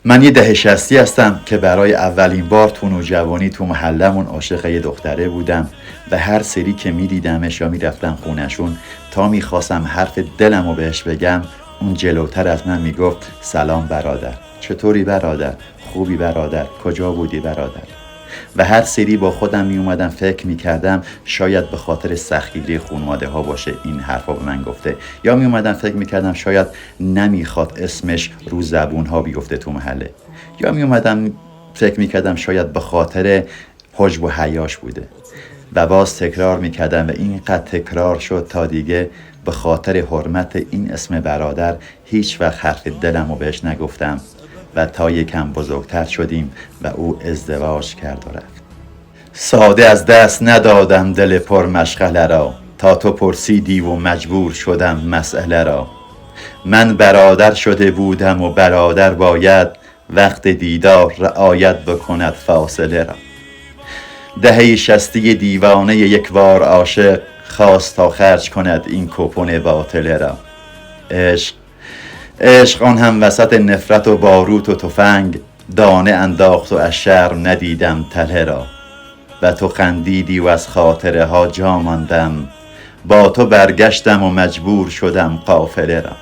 من یه دهه 60 هستم که برای اولین بار تو نوجوانی تو محلمون عاشق یه دختره بودم و هر سری که میدیدمش یا میرفتم خونشون تا میخواستم حرف دلمو بهش بگم، اون جلوتر از من میگفت سلام برادر، چطوری برادر، خوبی برادر، کجا بودی برادر. و هر سری با خودم می اومدم فکر می کردم شاید به خاطر سختگیری خانواده ها باشه این حرفا به من گفته، یا می اومدم فکر می کردم شاید نمیخواد اسمش رو زبون ها بیفته تو محله، یا می اومدم فکر می کردم شاید به خاطر حجب و حیاش بوده. و باز تکرار می کردم و اینقدر تکرار شد تا دیگه به خاطر حرمت این اسم برادر هیچ وقت حرف دلمو بهش نگفتم و تا یکم بزرگتر شدیم و او ازدواج کرد و رفت. ساده از دست ندادم دل پر مشغله را، تا تو پرسیدی و مجبور شدم مسئله را. من برادر شده بودم و برادر باید وقت دیدار رعایت بکند فاصله را. دهه 60 دیوانه یک بار عاشق، خواست تا خرج کند این کوپن باطله را. عشق آن هم وسط نفرت و باروت و تفنگ، دانه انداخت و از شرم ندیدم تله را. و تو خندیدی و از خاطره ها جا ماندم، با تو برگشتم و مجبور شدم قافله را.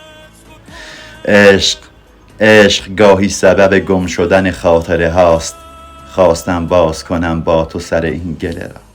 عشق گاهی سبب گم شدن خاطره هاست، خواستم باز کنم با تو سر این گله را.